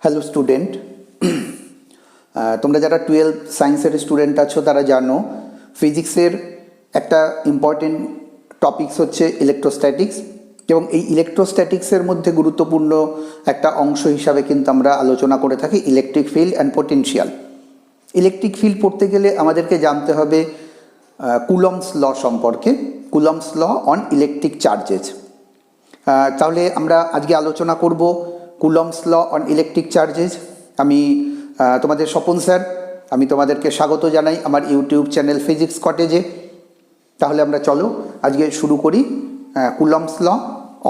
Hello student, তোমরা যারা 12 সায়েন্সের স্টুডেন্ট আছো তারা জানো ফিজিক্সের একটা ইম্পর্টেন্ট টপিকস হচ্ছে ইলেকট্রোস্ট্যাটিক্স, এবং এই ইলেকট্রোস্ট্যাটিক্সের মধ্যে গুরুত্বপূর্ণ একটা অংশ হিসাবে কিন্তু আমরা আলোচনা করে থাকি electric field and potential. Electric field পড়তে গেলে আমাদেরকে জানতে হবে কুলম্বস ল সম্পর্কে, Coulomb's law on electric charges. তাহলে আমরা আজকে আলোচনা করব Coulomb's law on electric charges. আমি তোমাদের স্বপন স্যার, আমি তোমাদেরকে স্বাগত জানাই আমার ইউটিউব চ্যানেল ফিজিক্স কটেজে। তাহলে আমরা চলো আজকে শুরু করি Coulomb's law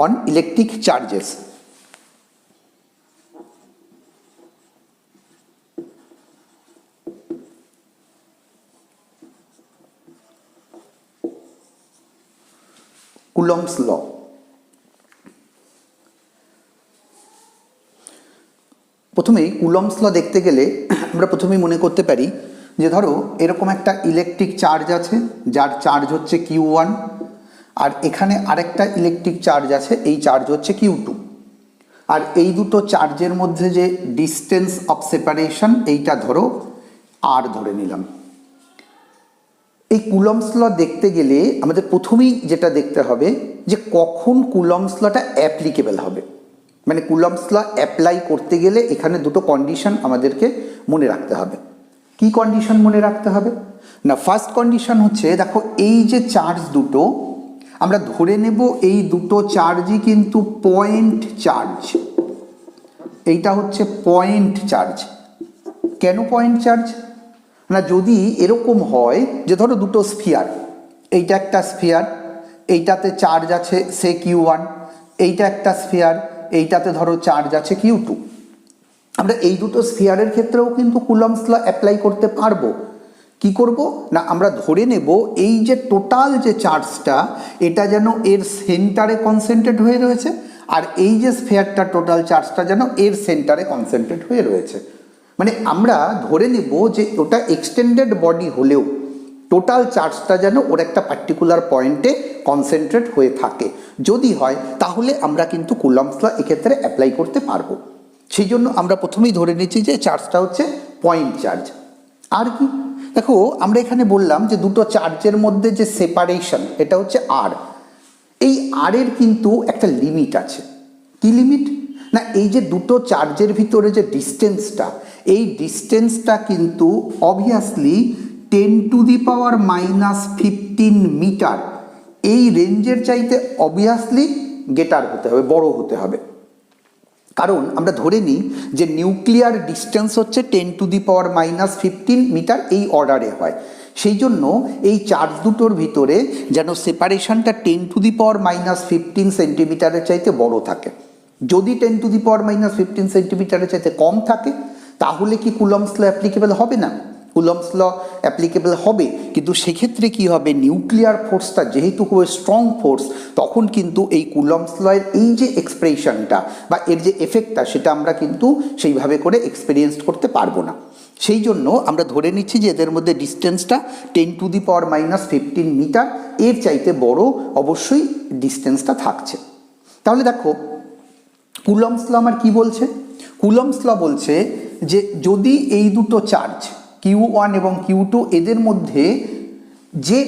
on electric charges. Coulomb's law, প্রথমেই কুলম্বস ল দেখতে গেলে আমরা প্রথমেই মনে করতে পারি যে ধরো এরকম একটা ইলেকট্রিক চার্জ আছে যার চার্জ হচ্ছে Q1, আর এখানে আরেকটা ইলেকট্রিক চার্জ আছে, এই চার্জ হচ্ছে Q2, আর এই দুটো চার্জের মধ্যে যে ডিস্টেন্স অফ সেপারেশন এইটা ধরো R ধরে নিলাম। এই কুলম্বস ল দেখতে গেলে আমাদের প্রথমেই যেটা দেখতে হবে যে কখন কুলম্বস লটা অ্যাপ্লিকেবল হবে, মানে কুলম্বস ল অ্যাপ্লাই করতে গেলে এখানে দুটো কন্ডিশন আমাদেরকে মনে রাখতে হবে। কি কন্ডিশন মনে রাখতে হবে না, ফার্স্ট কন্ডিশন হচ্ছে দেখো এই যে চার্জ দুটো আমরা ধরে নেব এই দুটো চার্জই কিন্তু পয়েন্ট চার্জ, এইটা হচ্ছে পয়েন্ট চার্জ। কেন পয়েন্ট চার্জ না, যদি এরকম হয় যে ধরো দুটো স্ফিয়ার, এইটা একটা স্ফিয়ার, এইটাতে চার্জ আছে সে Q1, এইটা একটা স্ফিয়ার, এইটাতে ধরো চার্জ আছে Q2, আমরা এই দুটো স্ফিয়ারের ক্ষেত্রেও কিন্তু কুলম্বস ল অ্যাপ্লাই করতে পারবো। কি করব না, আমরা ধরে নেব এই যে টোটাল যে চার্জটা এটা যেন এর সেন্টারে কনসেন্ট্রেট হয়ে রয়েছে, আর এই যে স্ফিয়ারটা টোটাল চার্জটা যেন এর সেন্টারে কনসেন্ট্রেট হয়ে রয়েছে। মানে আমরা ধরে নেব যে ওটা এক্সটেন্ডেড বডি হলেও টোটাল চার্জটা যেন ওর একটা পার্টিকুলার পয়েন্টে কনসেন্ট্রেট হয়ে থাকে। যদি হয় তাহলে আমরা কিন্তু কুলম্বস ল এক্ষেত্রে অ্যাপ্লাই করতে পারবো। সেই জন্য আমরা প্রথমেই ধরে নিচ্ছি যে চার্জটা হচ্ছে পয়েন্ট চার্জ। আর কি দেখো আমরা এখানে বললাম যে দুটো চার্জের মধ্যে যে সেপারেশন এটা হচ্ছে R, এই R এর কিন্তু একটা লিমিট আছে। কি লিমিট না, এই যে দুটো চার্জের ভিতরে যে ডিস্টেন্সটা, এই ডিস্টেন্সটা কিন্তু অবভিয়াসলি 10⁻⁻15 মিটার, এই রেঞ্জের চাইতে অবভিয়াসলি গ্রেটার হতে হবে, বড় হতে হবে। কারণ আমরা ধরে নিই যে নিউক্লিয়ার ডিস্টেন্স হচ্ছে 10⁻⁻15 মিটার, এই অর্ডারে হয়। সেই জন্য এই চার্জ দুটোর ভিতরে যেন সেপারেশনটা 10⁻⁻15 সেন্টিমিটারের চাইতে বড় থাকে। যদি 10⁻⁻15 সেন্টিমিটারের চাইতে কম থাকে তাহলে কি কুলম্বস ল অ্যাপ্লিকেবল হবে না? কুলম্বস ল অ্যাপ্লিকেবল হবে, কিন্তু সেক্ষেত্রে কি হবে, নিউক্লিয়ার ফোর্সটা যেহেতু খুব স্ট্রং ফোর্স, তখন কিন্তু এই কুলম্বস লয়ের এই যে এক্সপ্রেশনটা বা এর যে এফেক্টটা সেটা আমরা কিন্তু সেইভাবে করে এক্সপেরিয়েন্স করতে পারবো না। সেই জন্য আমরা ধরে নিচ্ছি যে এদের মধ্যে ডিস্টেন্সটা 10⁻⁻15 মিটার, এর চাইতে বড় অবশ্যই ডিস্টেন্সটা থাকছে। তাহলে দেখো কুলম্বস ল আমার কি বলছে, কুলম্বস ল বলছে যে যদি এই দুটো চার্জ Q1 এবং Q2 এদের মধ্যে যে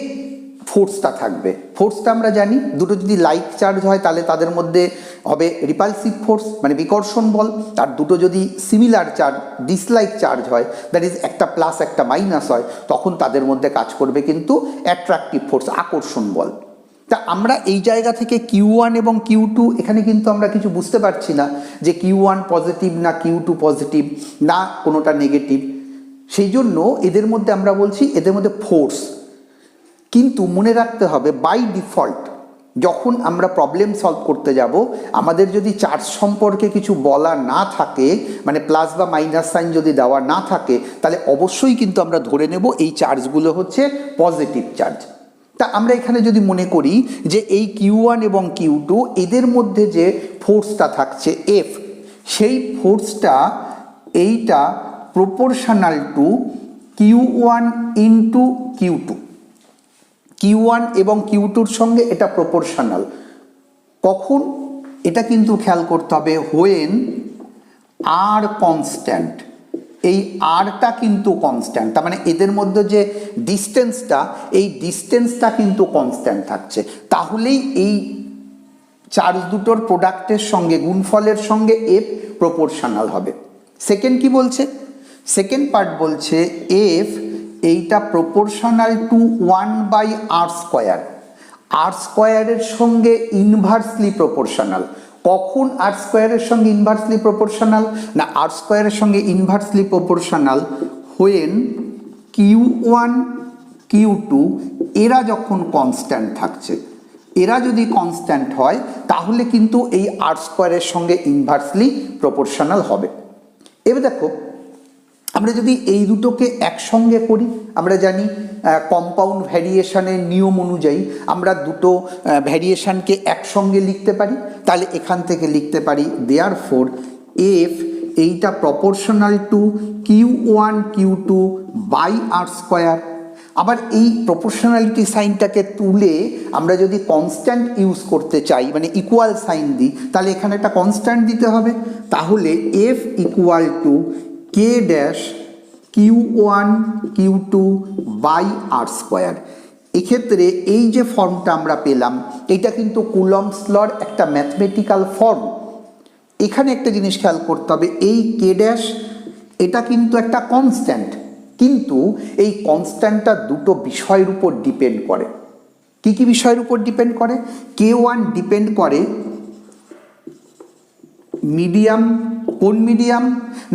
ফোর্সটা থাকবে, ফোর্সটা আমরা জানি দুটো যদি লাইক চার্জ হয় তাহলে তাদের মধ্যে হবে রিপালসিভ ফোর্স মানে বিকর্ষণ বল, আর দুটো যদি সিমিলার চার্জ ডিসলাইক চার্জ হয়, দ্যাট ইজ একটা প্লাস একটা মাইনাস হয়, তখন তাদের মধ্যে কাজ করবে কিন্তু অ্যাট্রাকটিভ ফোর্স আকর্ষণ বল। তা আমরা এই জায়গা থেকে Q1 এবং Q2 এখানে কিন্তু আমরা কিছু বুঝতে পারছি না যে Q1 পজিটিভ না Q2 পজিটিভ না কোনোটা নেগেটিভ। সেই জন্য এদের মধ্যে আমরা বলছি এদের মধ্যে ফোর্স। কিন্তু মনে রাখতে হবে বাই ডিফল্ট যখন আমরা প্রবলেম সলভ করতে যাব, আমাদের যদি চার্জ সম্পর্কে কিছু বলা না থাকে, মানে প্লাস বা মাইনাস সাইন যদি দেওয়া না থাকে, তাহলে অবশ্যই কিন্তু আমরা ধরে নেব এই চার্জগুলো হচ্ছে পজিটিভ চার্জ। তা আমরা এখানে যদি মনে করি যে এই Q1 এবং Q2 এদের মধ্যে যে ফোর্সটা থাকছে F, সেই ফোর্সটা এইটা proportional to Q1 into Q2, Q1 এবং Q2-র সঙ্গে এটা প্রপোর্শনাল। কখন এটা কিন্তু খেয়াল করতে হবে, হোয়েন আর কনস্ট্যান্ট, এই আরটা কিন্তু কনস্ট্যান্ট, তার মানে এদের মধ্যে যে ডিস্টেন্সটা, এই ডিস্টেন্সটা কিন্তু কনস্ট্যান্ট থাকছে, তাহলেই এই চার্জ দুটোর প্রোডাক্টের সঙ্গে, গুণফলের সঙ্গে এফ প্রপোর্শনাল হবে। সেকেন্ড কি বলছে, সেকেন্ড পার্ট বলছে এফ এইটা প্রপোর্শনাল টু 1/r², আর স্কোয়ারের সঙ্গে ইনভার্সলি প্রপোর্শনাল। কখন আর স্কোয়ারের সঙ্গে ইনভার্সলি প্রপোর্শনাল, না আর স্কোয়ারের সঙ্গে inversely proportional when Q1 Q2 এরা যখন কনস্ট্যান্ট থাকছে, এরা যদি কনস্ট্যান্ট হয় তাহলে কিন্তু এই আর স্কোয়ারের সঙ্গে ইনভার্সলি প্রপোর্শনাল হবে। এবার দেখো আমরা যদি এই দুটোকে একসঙ্গে করি, আমরা জানি কম্পাউন্ড ভ্যারিয়েশনের নিয়ম অনুযায়ী আমরা দুটো ভ্যারিয়েশনকে একসঙ্গে লিখতে পারি। তাহলে এখান থেকে লিখতে পারি দেয়ারফোর এফ এইটা proportional to Q1 Q2 by R square. আবার এই প্রপোর্শনালিটি সাইনটাকে তুলে আমরা যদি কনস্ট্যান্ট ইউজ করতে চাই, মানে ইকুয়াল সাইন দিই, তাহলে এখানে একটা কনস্ট্যান্ট দিতে হবে। তাহলে F equal to K dash Q1 Q2 by R square. এক্ষেত্রে এই যে ফর্মটা আমরা পেলাম, এটা কিন্তু কুলম্বস লর একটা ম্যাথমেটিক্যাল ফর্ম। এখানে একটা জিনিস খেয়াল করতে হবে, এই কে ড্যাশ এটা কিন্তু একটা কনস্ট্যান্ট, কিন্তু এই কনস্ট্যান্টটা দুটো বিষয়ের উপর ডিপেন্ড করে। কি কি বিষয়ের উপর ডিপেন্ড করে? K1 ডিপেন্ড করে মিডিয়াম, কোন মিডিয়াম,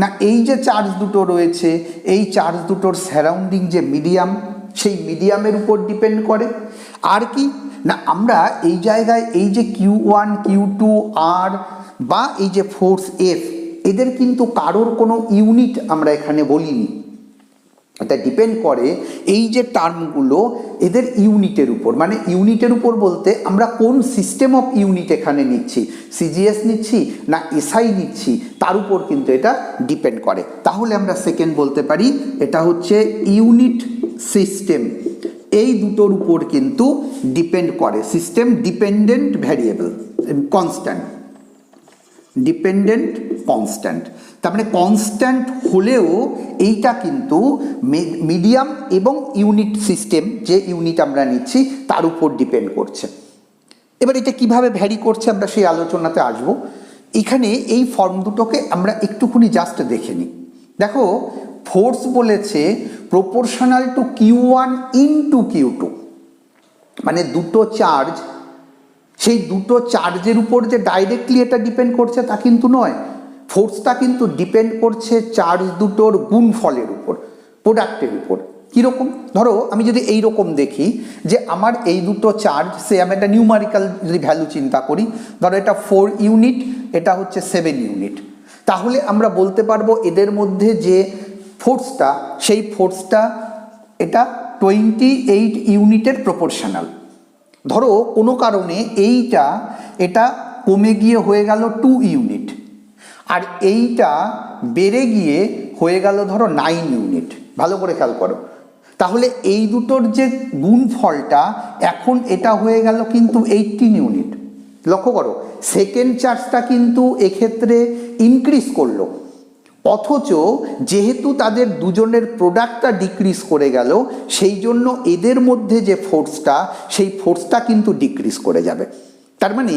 না এই যে চার্জ দুটো রয়েছে, এই চার্জ দুটোর সারাউন্ডিং যে মিডিয়াম, সেই মিডিয়ামের উপর ডিপেন্ড করে। আর কি না আমরা এই জায়গায় এই যে Q1 Q2 আর বা এই যে ফোর্স F, এদের কিন্তু কারোর কোনো ইউনিট আমরা এখানে বলিনি। এটা ডিপেন্ড করে এই যে টার্মগুলো এদের ইউনিটের উপর, মানে ইউনিটের উপর বলতে আমরা কোন সিস্টেম অফ ইউনিট এখানে নিচ্ছি, সিজিএস নিচ্ছি না এসআই নিচ্ছি, তার উপর কিন্তু এটা ডিপেন্ড করে। তাহলে আমরা সেকেন্ড বলতে পারি এটা হচ্ছে ইউনিট সিস্টেম, এই দুটোর উপর কিন্তু ডিপেন্ড করে। System dependent variable, constant, dependent constant. তার মানে কনস্ট্যান্ট হলেও এইটা কিন্তু মিডিয়াম এবং ইউনিট সিস্টেম, যে ইউনিট আমরা নিচ্ছি তার উপর ডিপেন্ড করছে। এবার এটা কিভাবে ভ্যারি করছে আমরা সেই আলোচনাতে আসব। এখানে এই ফর্ম দুটোকে আমরা একটুখানি জাস্ট দেখে নিই। দেখো ফোর্স বলেছে proportional to Q1 into Q2, মানে দুটো চার্জ, সেই দুটো চার্জের উপর যে ডাইরেক্টলি এটা ডিপেন্ড করছে তা কিন্তু নয়। ফোর্সটা কিন্তু ডিপেন্ড করছে চার্জ দুটোর গুণফলের উপর, প্রোডাক্টের উপর। কীরকম? ধরো আমি যদি এই রকম দেখি যে আমার এই দুটো চার্জ, সে আমি একটা নিউমারিক্যাল যদি ভ্যালু চিন্তা করি, ধরো এটা 4 ইউনিট, এটা হচ্ছে 7 ইউনিট, তাহলে আমরা বলতে পারবো এদের মধ্যে যে ফোর্সটা, সেই ফোর্সটা এটা 28 ইউনিটের প্রপোর্শনাল। ধরো কোনো কারণে এটা কমে গিয়ে হয়ে গেল 2 ইউনিট, আর এইটা বেড়ে গিয়ে হয়ে গেল ধরো 9 ইউনিট। ভালো করে খেয়াল করো, তাহলে এই দুটোর যে গুণফলটা এখন এটা হয়ে গেল কিন্তু 18 ইউনিট। লক্ষ্য করো সেকেন্ড চার্জটা কিন্তু এক্ষেত্রে ইনক্রিজ করলো, অথচ যেহেতু তাদের দুজনের প্রোডাক্টটা ডিক্রিজ করে গেল, সেই জন্য এদের মধ্যে যে ফোর্সটা, সেই ফোর্সটা কিন্তু ডিক্রিজ করে যাবে। তার মানে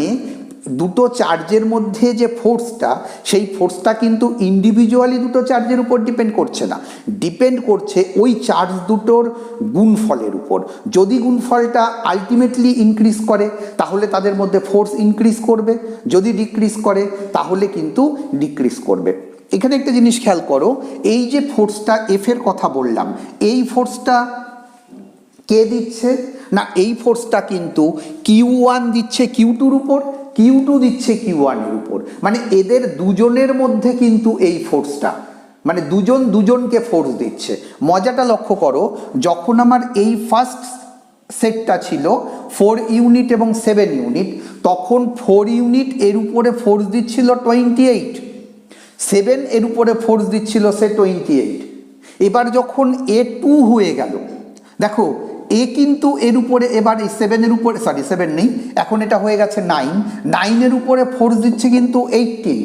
দুটো চার্জের মধ্যে যে ফোর্সটা, সেই ফোর্সটা কিন্তু ইন্ডিভিজুয়ালি দুটো চার্জের উপর ডিপেন্ড করছে না, ডিপেন্ড করছে ওই চার্জ দুটোর গুণফলের উপর। যদি গুণফলটা আলটিমেটলি ইনক্রিজ করে তাহলে তাদের মধ্যে ফোর্স ইনক্রিজ করবে, যদি ডিক্রিজ করে তাহলে কিন্তু ডিক্রিজ করবে। এখানে একটা জিনিস খেয়াল করো, এই যে ফোর্সটা এফ এর কথা বললাম, এই ফোর্সটা কে দিচ্ছে, না এই ফোর্সটা কিন্তু Q1 দিচ্ছে Q2-র উপর, Q2 দিচ্ছে Q1 এর উপর। মানে এদের দুজনের মধ্যে কিন্তু এই ফোর্সটা, মানে দুজন দুজনকে ফোর্স দিচ্ছে। মজাটা লক্ষ্য করো, যখন আমার এই ফার্স্ট সেটটা ছিল 4 ইউনিট এবং 7 ইউনিট, তখন 4 ইউনিট এর উপরে ফোর্স দিচ্ছিল 28, 7 এর উপরে ফোর্স দিচ্ছিল সে 28। এবার যখন A2 হয়ে গেল, দেখো এ কিন্তু এর উপরে এবার এই 7 এর উপরে, সরি 7 নেই, এখন এটা হয়ে গেছে 9, 9 এর উপরে ফোর্স দিচ্ছে কিন্তু 18।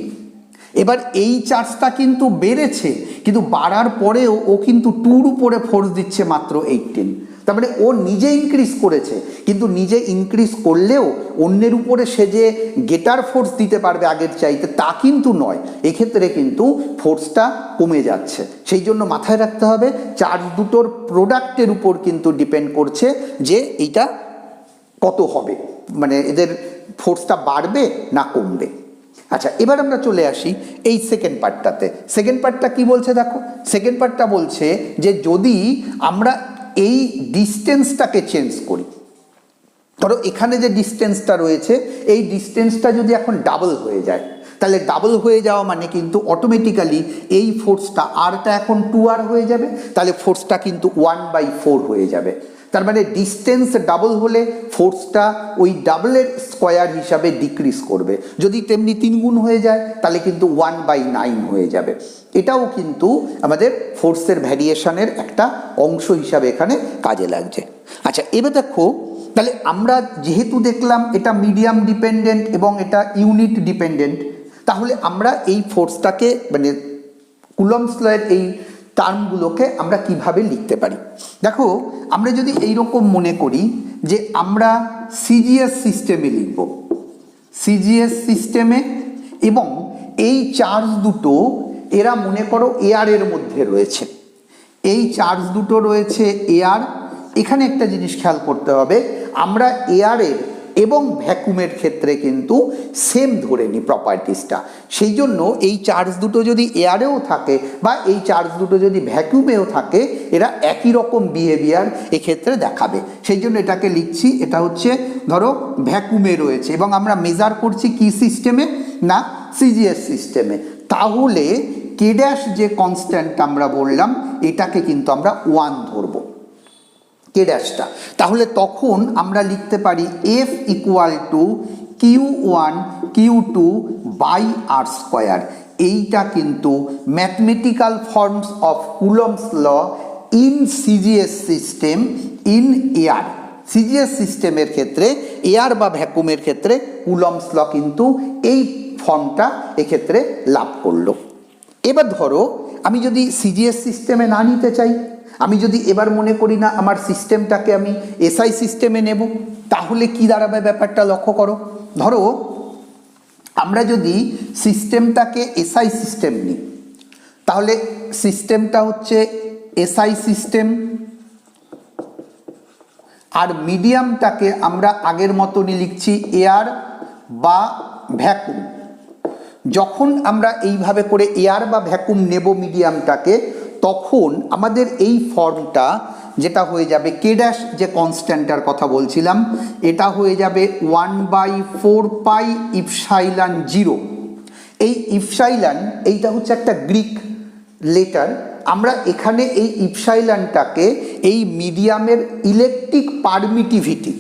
এবার এই চার্জটা কিন্তু বেড়েছে, কিন্তু বাড়ার পরেও ও কিন্তু 2-র উপরে ফোর্স দিচ্ছে মাত্র 18। তার মানে ও নিজে ইনক্রিজ করেছে, কিন্তু নিজে ইনক্রিজ করলেও অন্যের উপরে সে যে গেটার ফোর্স দিতে পারবে আগের চাইতে তা কিন্তু নয়, এক্ষেত্রে কিন্তু ফোর্সটা কমে যাচ্ছে। সেই জন্য মাথায় রাখতে হবে চার্জ দুটোর প্রোডাক্টের উপর কিন্তু ডিপেন্ড করছে যে এইটা কত হবে, মানে এদের ফোর্সটা বাড়বে না কমবে। আচ্ছা, এবার আমরা চলে আসি এই সেকেন্ড পার্টটাতে। সেকেন্ড পার্টটা কি বলছে দেখো, সেকেন্ড পার্টটা বলছে যে যদি আমরা এই ডিস্টেন্সটাকে চেঞ্জ করি, ধরো এখানে যে ডিস্টেন্সটা রয়েছে এই ডিস্টেন্সটা যদি এখন ডাবল হয়ে যায়, তাহলে ডাবল হয়ে যাওয়া মানে কিন্তু অটোমেটিক্যালি এই ফোর্সটা আরটা এখন 2r হয়ে যাবে, তাহলে ফোর্সটা কিন্তু 1/4 হয়ে যাবে। তার মানে ডিস্টেন্স ডাবল হলে ফোর্সটা ওই ডাবলের স্কোয়ার হিসাবে ডিক্রিজ করবে, যদি তেমনি 3 গুণ হয়ে যায় তাহলে কিন্তু 1/9 হয়ে যাবে। এটাও কিন্তু আমাদের ফোর্সের ভ্যারিয়েশনের একটা অংশ হিসাবে এখানে কাজে লাগছে। আচ্ছা, এবার দেখো, তাহলে আমরা যেহেতু দেখলাম এটা মিডিয়াম ডিপেন্ডেন্ট এবং এটা ইউনিট ডিপেন্ডেন্ট, তাহলে আমরা এই ফোর্সটাকে মানে কুলম্বস লয়ের এই টার্মগুলোকে আমরা কিভাবে লিখতে পারি? দেখো, আমরা যদি এইরকম মনে করি যে আমরা সিজিএস সিস্টেমে লিখব, সিজিএস সিস্টেমে, এবং এই চার্জ দুটো এরা মনে করো এয়ারের মধ্যে রয়েছে, এই চার্জ দুটো রয়েছে এয়ার। এখানে একটা জিনিস খেয়াল করতে হবে, আমরা এয়ারের এবং ভ্যাকুমের ক্ষেত্রে কিন্তু সেম ধরে নিই প্রপার্টিসটা। সেই জন্য এই চার্জ দুটো যদি এয়ারেও থাকে বা এই চার্জ দুটো যদি ভ্যাকুমেও থাকে, এরা একই রকম বিহেভিয়ার এক্ষেত্রে দেখাবে। সেই জন্য এটাকে লিখছি, এটা হচ্ছে ধরো ভ্যাকুমে রয়েছে এবং আমরা মেজার করছি কি সিস্টেমে, না সিজিএস সিস্টেমে। তাহলে কে ড্যাশ যে কনস্ট্যান্ট আমরা বললাম এটাকে কিন্তু আমরা 1 ধরবো, কে ড্যাশটা। তাহলে তখন আমরা লিখতে পারি F equal to Q1 Q2 by R square. এইটা কিন্তু mathematical forms of Coulomb's law in CGS system in air. CGS সিস্টেমের ক্ষেত্রে এয়ার বা ভ্যাকুমের ক্ষেত্রে কুলম্বস ল কিন্তু এই ফর্মটা এক্ষেত্রে লাভ করলো। এবার ধরো আমি যদি সিজিএস সিস্টেমে না নিতে চাই, আমি যদি এবার মনে করি না আমার সিস্টেমটাকে আমি এসআই সিস্টেমে নেব, তাহলে কি দাঁড়াবে ব্যাপারটা লক্ষ্য করো। ধরো আমরা যদি সিস্টেমটাকে এসআই সিস্টেম নিই, তাহলে সিস্টেমটা হচ্ছে এসআই সিস্টেম, আর মিডিয়ামটাকে আমরা আগের মতনই লিখছি এয়ার বা ভ্যাকুম। যখন আমরা এইভাবে করে এয়ার বা ভ্যাকুম নেব মিডিয়ামটাকে, তখন আমাদের এই ফর্মটা যেটা হয়ে যাবে কে ড্যাশ যে কনস্ট্যান্টটার কথা বলছিলাম, এটা হয়ে যাবে 1/4 পাই ইপসাইলন 0। এই ইপসাইলন এইটা হচ্ছে একটা গ্রিক লেটার। আমরা এখানে এই ইপসাইলনটাকে এই মিডিয়ামের ইলেকট্রিক পারমিটিভিটি,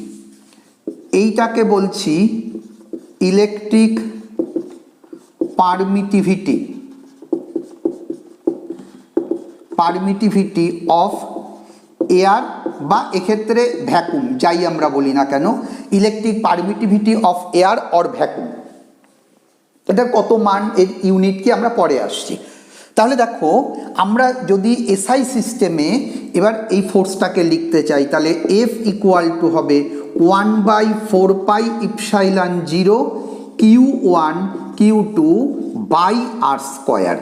এইটাকে বলছি electric permittivity, permittivity of air বা এক্ষেত্রে ভ্যাকুম, যাই আমরা বলি না কেন, electric permittivity of air or vacuum. এটা কত মান, এর ইউনিট কি আমরা পরে আসছি। তাহলে দেখো, আমরা যদি এসআই সিস্টেমে এবার এই ফোর্সটাকে লিখতে চাই, তাহলে এফ ইকুয়াল টু হবে 1/4 pi epsilon 0 Q1 Q2 by R square.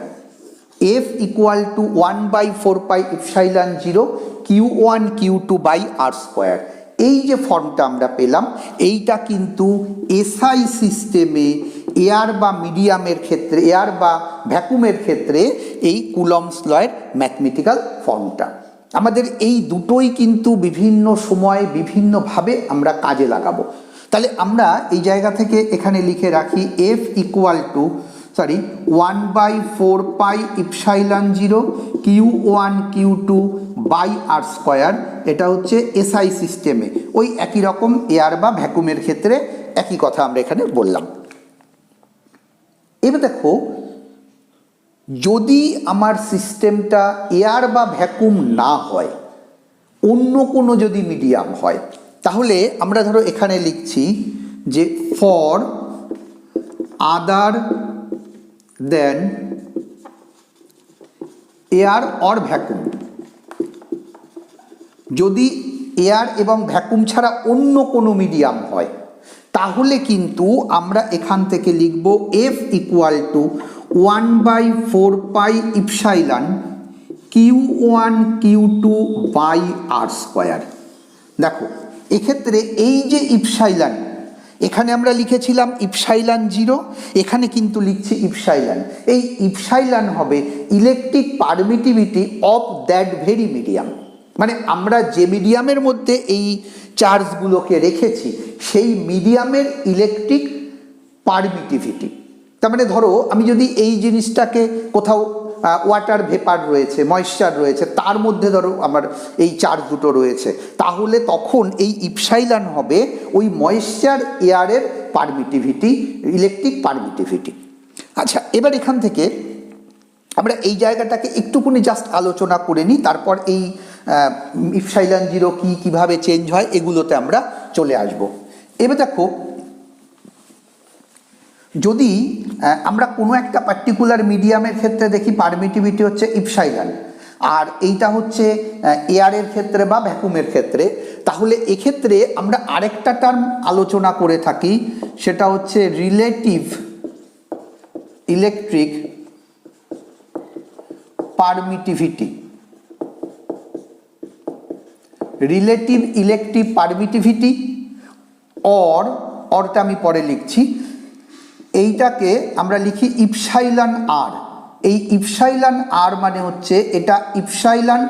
F equal to 1/4 pi epsilon 0 Q1 Q2 by R square. এই যে ফর্মটা আমরা পেলাম, এইটা কিন্তু এসআই সিস্টেমে এয়ার বা মিডিয়ামের ক্ষেত্রে, এয়ার বা ভ্যাকুমের ক্ষেত্রে এই কুলম্বস লয়ের ম্যাথমেটিক্যাল ফর্মটা। আমাদের এই দুটোই কিন্তু বিভিন্ন সময়ে বিভিন্নভাবে আমরা কাজে লাগাবো। তাহলে আমরা এই জায়গা থেকে এখানে লিখে রাখি F equal to 1/4 pi epsilon 0 Q1 Q2 by R square. এটা হচ্ছে এসআই সিস্টেমে, ওই একই রকম এয়ার বা ভ্যাকুমের ক্ষেত্রে একই কথা আমরা এখানে বললাম। এবার দেখো, যদি আমার সিস্টেমটা এয়ার বা ভ্যাকুম না হয়, অন্য কোনো যদি মিডিয়াম হয়, তাহলে আমরা ধরো এখানে লিখছি যে for other than air or vacuum. যদি এয়ার এবং ভ্যাকুম ছাড়া অন্য কোনো মিডিয়াম হয় তাহলে কিন্তু আমরা এখান থেকে লিখব F equal to 1/4 epsilon Q1 Q2 by R square. দেখো এক্ষেত্রে এই যে ইপসাইলন, এখানে আমরা লিখেছিলাম ইপসাইলন 0, এখানে কিন্তু লিখছি ইপসাইলন। এই ইপসাইলন হবে electric permittivity of that very medium, মানে আমরা যে মিডিয়ামের মধ্যে এই চার্জগুলোকে রেখেছি সেই মিডিয়ামের ইলেকট্রিক পারমিটিভিটি। তার মানে ধরো আমি যদি এই জিনিসটাকে কোথাও ওয়াটার ভেপার রয়েছে, ময়েশ্চার রয়েছে, তার মধ্যে ধরো আমার এই চার্জ দুটো রয়েছে, তাহলে তখন এই ইপসাইলন হবে ওই ময়েশ্চার এয়ারের পারমিটিভিটি, ইলেকট্রিক পারমিটিভিটি। আচ্ছা, এবার এখান থেকে আমরা এই জায়গাটাকে একটুকুনি জাস্ট আলোচনা করে নিই, তারপর এই ইপসাইলন 0 কীভাবে চেঞ্জ হয় এগুলোতে আমরা চলে আসব। এবার দেখো, যদি আমরা কোনো একটা পার্টিকুলার মিডিয়ামের ক্ষেত্রে দেখি পারমিটিভিটি হচ্ছে ইপসাইলন, আর এইটা হচ্ছে এয়ারের ক্ষেত্রে বা ভ্যাকুমের ক্ষেত্রে, তাহলে এক্ষেত্রে আমরা আরেকটা টার্ম আলোচনা করে থাকি, সেটা হচ্ছে relative electric permittivity. Relative electric permittivity অরটা আমি পরে লিখছি, এইটাকে আমরা লিখি ইপসাইলন আর। এই ইপসাইলন আর মানে হচ্ছে এটা ইপসাইলন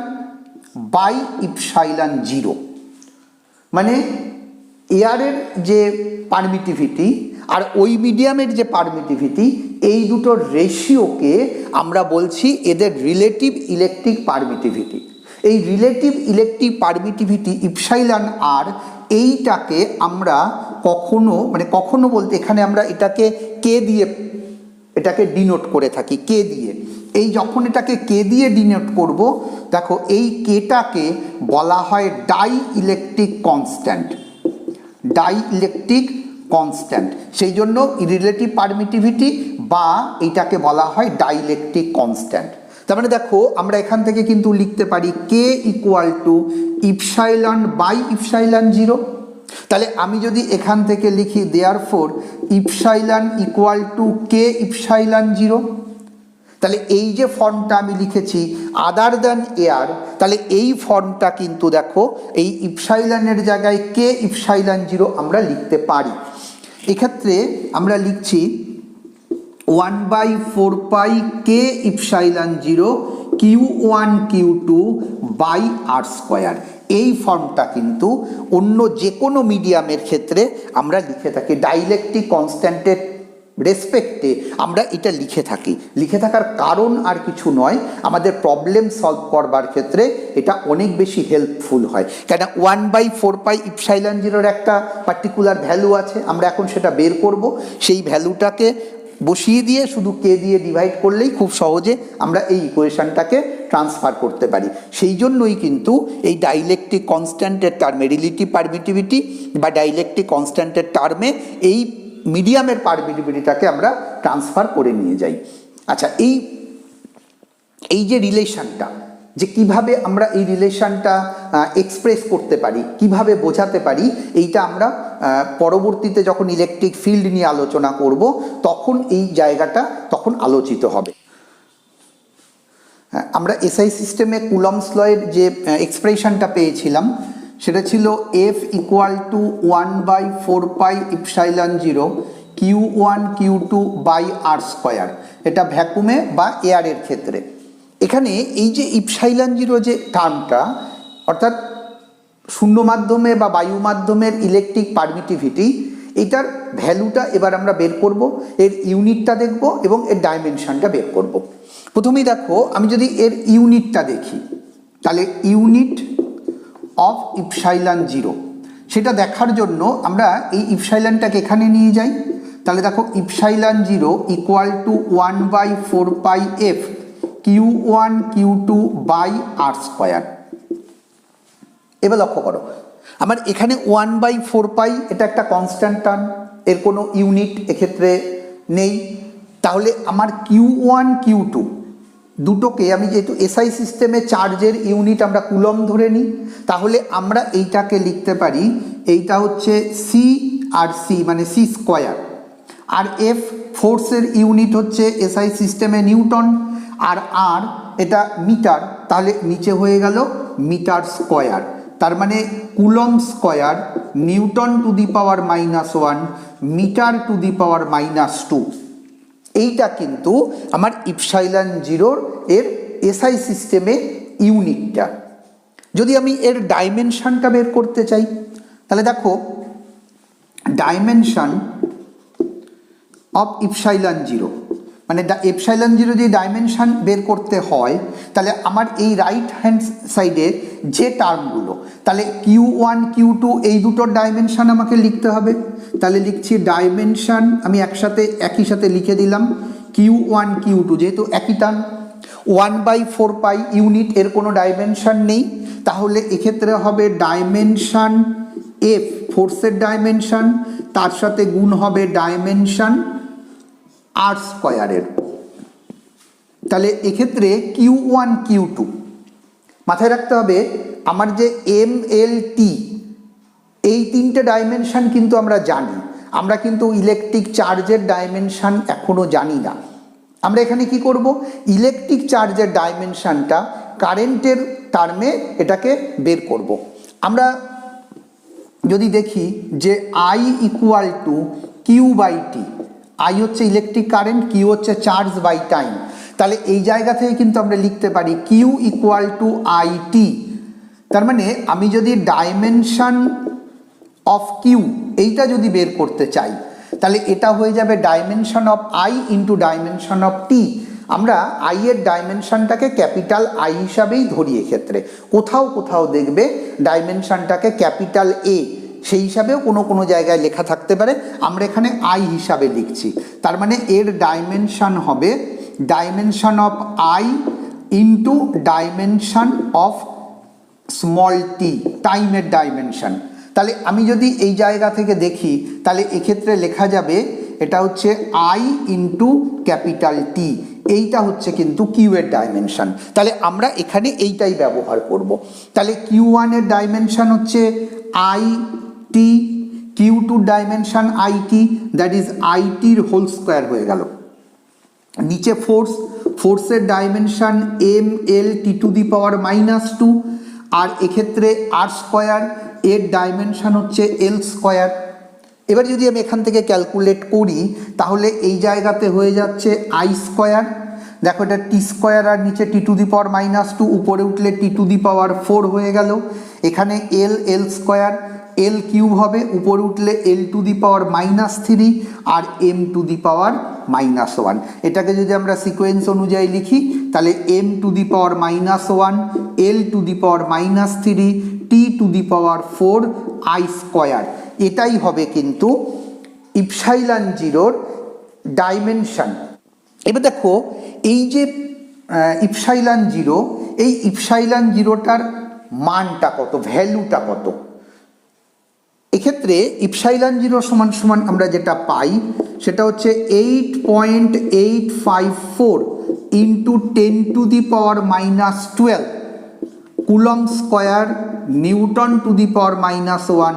বাই ইপসাইলন 0, মানে এয়ারের যে পারমিটিভিটি আর ওই মিডিয়ামের যে পারমিটিভিটি, এই দুটোর রেশিওকে আমরা বলছি এদের রিলেটিভ ইলেকট্রিক পারমিটিভিটি। এই রিলেটিভ ইলেকট্রিক পারমিটিভিটি ইপসাইলন আর, এইটাকে আমরা কখনো বলতে এখানে আমরা এটাকে কে দিয়ে এটাকে ডিনোট করে থাকি, কে দিয়ে। এই যখন এটাকে কে দিয়ে ডিনোট করব, দেখো এই কেটাকে বলা হয় die electric constant, die electric constant. সেই জন্য রিলেটিভ পারমিটিভিটি বা এইটাকে বলা হয় ডাইইলেকট্রিক কনস্ট্যান্ট। তার মানে দেখো আমরা এখান থেকে কিন্তু লিখতে পারি K equal to epsilon by epsilon 0। তাহলে আমি যদি এখান থেকে লিখি therefore epsilon equal to K epsilon 0, তাহলে এই যে ফর্মটা আমি লিখেছি আদার দ্যান এয়ার, তাহলে এই ফর্মটা কিন্তু দেখো এই ইপসাইলনের জায়গায় কে ইপসাইলন 0 আমরা লিখতে পারি। এক্ষেত্রে আমরা লিখছি 1/4 K epsilon 0 Q1 Q2 by R square. এই ফর্মটা কিন্তু অন্য যে কোনো মিডিয়ামের ক্ষেত্রে আমরা লিখে থাকি, ডাইইলেকট্রিক কনস্ট্যান্টের রেসপেক্টে আমরা এটা লিখে থাকার কারণ আর কিছু নয়, আমাদের প্রবলেম সলভ করবার ক্ষেত্রে এটা অনেক বেশি হেল্পফুল হয়। কেন 1/4 ইপসাইলন 0 একটা পার্টিকুলার ভ্যালু আছে, আমরা এখন সেটা বের করব। সেই ভ্যালুটাকে বসিয়ে দিয়ে শুধু কে দিয়ে ডিভাইড করলেই খুব সহজে আমরা এই ইকুয়েশনটাকে ট্রান্সফার করতে পারি। সেই জন্যই কিন্তু এই ডাইইলেকট্রিক কনস্ট্যান্টের টার্মে, রিলেটিভ পারমিটিভিটি বা ডাইইলেকট্রিক কনস্ট্যান্টের টার্মে এই মিডিয়ামের পারমিটিভিটিটাকে আমরা ট্রান্সফার করে নিয়ে যাই। আচ্ছা, এই যে রিলেশনটা, যে কিভাবে আমরা এই রিলেশনটা এক্সপ্রেস করতে পারি, কিভাবে বোঝাতে পারি, এইটা আমরা পরবর্তীতে যখন ইলেকট্রিক ফিল্ড নিয়ে আলোচনা করব তখন এই জায়গাটা তখন আলোচিত হবে। আমরা এসআই সিস্টেমে কুলম্বস লয়ের যে এক্সপ্রেশনটা পেয়েছিলাম সেটা ছিল F equal to 1/4 epsilon 0 Q1 Q2 by R square. এটা ভ্যাকুমে বা এয়ারের ক্ষেত্রে। এখানে এই যে ইপসাইলন 0 যে টার্মটা, অর্থাৎ শূন্য মাধ্যমে বা বায়ু মাধ্যমের ইলেকট্রিক পারমিটিভিটি, এটার ভ্যালুটা এবার আমরা বের করব, এর ইউনিটটা দেখব এবং এর ডাইমেনশনটা বের করব। প্রথমেই দেখো আমি যদি এর ইউনিটটা দেখি, তাহলে ইউনিট অফ ইপসাইলন 0 সেটা দেখার জন্য আমরা এই ইপসাইলনটাকে এখানে নিয়ে যাই। তাহলে দেখো epsilon 0 equal to 1/4 F Q1 Q2 by R square. এবার লক্ষ্য করো আমার এখানে 1/4 এটা একটা কনস্ট্যান্ট টার্ম, এর কোনো ইউনিট এক্ষেত্রে নেই। তাহলে আমার Q1 Q2 দুটোকে আমি যেহেতু এসআই সিস্টেমে চার্জের ইউনিট আমরা কুলম ধরে নিই, তাহলে আমরা এইটাকে লিখতে পারি, এইটা হচ্ছে সি আর সি মানে সি স্কোয়ার, আর এফ ফোর্সের ইউনিট হচ্ছে এসআই সিস্টেমে নিউটন, আর এটা মিটার, তাহলে নিচে হয়ে গেল মিটার স্কোয়ার, তার মানে coulomb square newton to the power -1 metre to the power -2। এইটা কিন্তু আমার ইপসাইলন জিরোর এর এসআই সিস্টেমে ইউনিটটা। যদি আমি এর ডাইমেনশনটা বের করতে চাই, তাহলে দেখো ডাইমেনশন অফ ইপসাইলন জিরো মানে এপসাইলন জিরো যদি ডাইমেনশন বের করতে হয়, তাহলে আমার এই রাইট হ্যান্ড সাইডে যে টার্মগুলো, তাহলে Q1 Q2 এই দুটোর ডাইমেনশন আমাকে লিখতে হবে। তাহলে লিখছি ডাইমেনশন, আমি একই সাথে লিখে দিলাম Q1 Q2, যেহেতু একই টার্ম 1/4 পাই ইউনিট, এর কোনো ডাইমেনশন নেই, তাহলে এক্ষেত্রে হবে ডাইমেনশন এফ ফোর্সের ডাইমেনশন, তার সাথে গুণ হবে ডাইমেনশন আর স্কোয়ারের। তাহলে এক্ষেত্রে Q1 Q2 মাথায় রাখতে হবে, আমার যে MLT এই তিনটে ডাইমেনশন কিন্তু আমরা জানি, আমরা কিন্তু ইলেকট্রিক চার্জের ডাইমেনশন এখনো জানি না। আমরা এখানে কি করব, ইলেকট্রিক চার্জের ডাইমেনশনটা কারেন্টের টার্মে এটাকে বের করব। আমরা যদি দেখি যে I equal to Q/T, I হচ্ছে ইলেকট্রিক কারেন্ট, Q হচ্ছে চার্জ বাই টাইম, তাহলে এই জায়গা থেকে কিন্তু আমরা লিখতে পারি Q ইকুয়াল টু IT। তার মানে আমি যদি ডাইমেনশন অফ Q এইটা যদি বের করতে চাই, তাহলে এটা হয়ে যাবে dimension of I into dimension of T। আমরা I এর ডাইমেনশনটাকে ক্যাপিটাল I হিসাবেই ধরি, এক্ষেত্রে কোথাও কোথাও দেখবে ডাইমেনশনটাকে ক্যাপিটাল A সেই হিসাবেও কোনো জায়গায় লেখা থাকতে পারে, আমরা এখানে I হিসাবে লিখছি। তার মানে এর ডাইমেনশন হবে dimension of I into dimension of small T, টাইমের ডাইমেনশন। তাহলে আমি যদি এই জায়গা থেকে দেখি, তাহলে এক্ষেত্রে লেখা যাবে এটা হচ্ছে I ইন্টু ক্যাপিটাল T, এইটা হচ্ছে কিন্তু Q এর ডাইমেনশন। তাহলে আমরা এখানে এইটাই ব্যবহার করব। তাহলে Q1 এর ডাইমেনশন হচ্ছে IT, Q2 dimension IT, that is IT এর হোল স্কোয়ার হয়ে গেল। নিচে ফোর্সের dimension MLT two the power -2, আর এক্ষেত্রে আর স্কোয়ার এর ডাইমেনশন হচ্ছে L স্কোয়ার। এবার যদি আমি এখান থেকে ক্যালকুলেট করি, তাহলে এই জায়গাতে হয়ে যাচ্ছে I স্কোয়ার, দেখো এটা T স্কোয়ার আর নিচে T টু দি পাওয়ার -2, উপরে উঠলে T টু দি পাওয়ার 4 হয়ে গেল। এখানে L স্কোয়ার, L কিউব হবে, উপরে উঠলে L টু দি পাওয়ার -3 আর M টু দি পাওয়ার -1। এটাকে যদি আমরা সিকোয়েন্স অনুযায়ী লিখি, তাহলে M to the power -1, L to the power -3, T to the power 4 I square. এটাই হবে কিন্তু ইপসাইলন জিরোর ডাইমেনশন। এবার দেখো এই যে ইপসাইলন জিরো, এই ইপসাইলন জিরোটার মানটা কত, ভ্যালুটা কত। এক্ষেত্রে ইপসাইলন জিরো সমান সমান আমরা যেটা পাই সেটা হচ্ছে 8.854 into 10 to the power -12 coulomb square newton to the power -1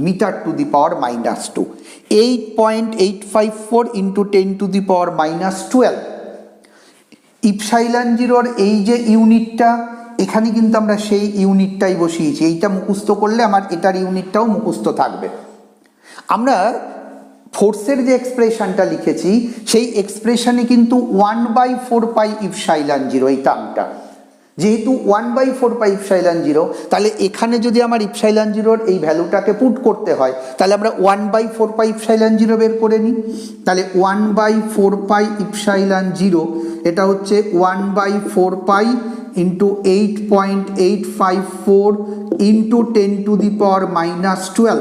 metre to the power -2। 8.854 into 10 to the power -12। Epsilon জিরোর এই যে ইউনিটটা, এখানে কিন্তু আমরা সেই ইউনিটটাই বসিয়েছি, এইটা মুখস্থ করলে আমার এটার ইউনিটটাও মুখস্থ থাকবে। আমরা ফোর্সের যে এক্সপ্রেশনটা লিখেছি, সেই এক্সপ্রেশনে কিন্তু 1/4 পাই ইপসাইলন জিরো এই টার্মটা, যেহেতু 1/4 পাই ইপসাইলন জিরো, তাহলে এখানে যদি আমার ইপসাইলন জিরোর এই ভ্যালুটাকে পুট করতে হয়, তাহলে আমরা 1/4 পাই ইপসাইলন জিরো বের করে নিই। তাহলে 1/4 পাই ইপসাইলন জিরো, এটা হচ্ছে 1/4 pi into 8.854 into 10 to the power -12।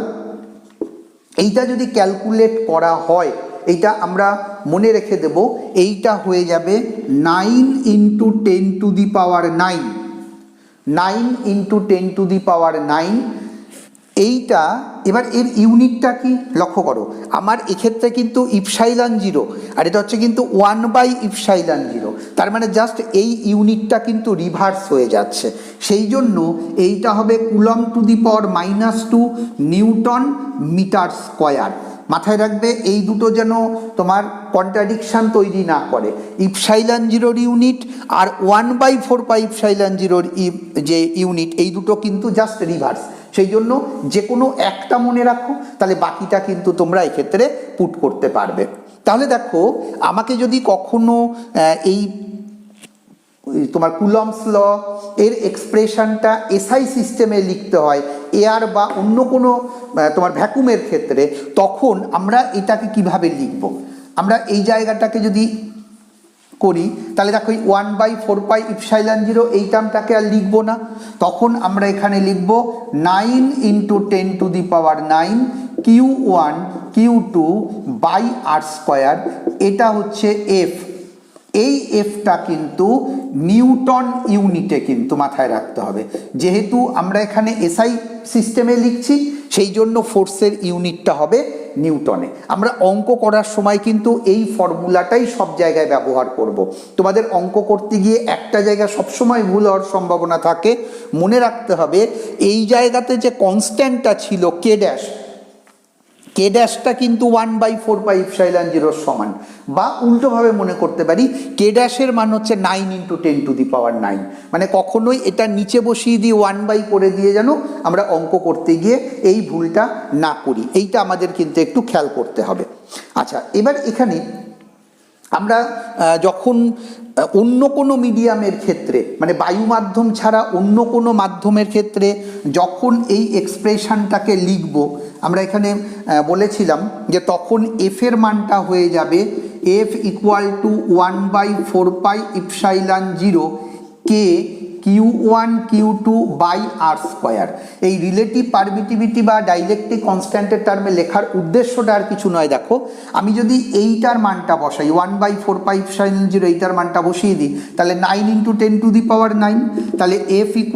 এইটা যদি ক্যালকুলেট করা হয়, এইটা আমরা মনে রেখে দেব, এইটা হয়ে যাবে 9 into 10 to the power 9, 9 into 10 to the power 9 এইটা এবার এর ইউনিটটা কি লক্ষ্য করো, আমার এক্ষেত্রে কিন্তু ইপসাইলন জিরো আর এটা হচ্ছে কিন্তু 1/ইপসাইলন জিরো, তার মানে জাস্ট এই ইউনিটটা কিন্তু রিভার্স হয়ে যাচ্ছে, সেই জন্য এইটা হবে coulomb to the power -2 newton metre square. মাথায় রাখবে এই দুটো যেন তোমার কন্ট্রাডিকশান তৈরি না করে, ইপসাইলন জিরোর ইউনিট আর 1/4 ইপসাইলন জিরোর যে ইউনিট, এই দুটো কিন্তু জাস্ট রিভার্স, সেই জন্য যে কোনো একটা মনে রাখো, তাহলে বাকিটা কিন্তু তোমরা এক্ষেত্রে পুট করতে পারবে। তাহলে দেখো আমাকে যদি কখনো এই তোমার কুলমস ল এর এক্সপ্রেশনটা এসআই সিস্টেমে লিখতে হয় এয়ার বা অন্য কোনো তোমার ভ্যাকুমের ক্ষেত্রে, তখন আমরা এটাকে কিভাবে লিখব, আমরা এই জায়গাটাকে যদি করি তাহলে দেখো এই 1/4 ইপসাইলন জিরো এই টার্মটাকে আর লিখবো না, তখন আমরা এখানে লিখব 9 × 10⁹ Q1 Q2 by R square, এটা হচ্ছে এফ। এই এফটা কিন্তু নিউটন ইউনিটে কিন্তু মাথায় রাখতে হবে, যেহেতু আমরা এখানে এসআই সিস্টেমে লিখছি সেই জন্য ফোর্সের ইউনিটটা হবে নিউটনে। আমরা অঙ্ক করার সময় কিন্তু এই ফর্মুলাটাই সব জায়গায় ব্যবহার করব। তোমাদের অঙ্ক করতে গিয়ে একটা জায়গা সবসময় ভুল হওয়ার সম্ভাবনা থাকে, মনে রাখতে হবে এই জায়গাতে যে কনস্ট্যান্টটা ছিল কে ড্যাশটা কিন্তু 1/4 ইপসাইলন জিরোর সমান, বা উল্টোভাবে মনে করতে পারি কে ড্যাশের মান হচ্ছে 9 × 10⁹, মানে কখনোই এটা নিচে বসিয়ে দিয়ে 1/, করে দিয়ে যেন আমরা অঙ্ক করতে গিয়ে এই ভুলটা না করি, এইটা আমাদের কিন্তু একটু খেয়াল করতে হবে। আচ্ছা, এবার এখানে আমরা যখন অন্য কোনো মিডিয়ামের ক্ষেত্রে মানে বায়ু মাধ্যম ছাড়া অন্য কোনো মাধ্যমের ক্ষেত্রে যখন এই এক্সপ্রেশনটাকে লিখব, আমরা এখানে বলেছিলাম যে তখন এফের মানটা হয়ে যাবে F = 1/4 epsilon zero K Q1 Q2 by R square. এই রিলেটিভ পারমিটিভিটি বা ডাইলেকট্রিক কনস্ট্যান্টের টার্মে লেখার উদ্দেশ্যটা আর কিছু নয়, দেখো আমি যদি এইটার মানটা বসাই 1/4 ইপসাইলন জিরো, এইটার মানটা বসিয়ে দিই তাহলে 9 × 10⁹, তাহলে F =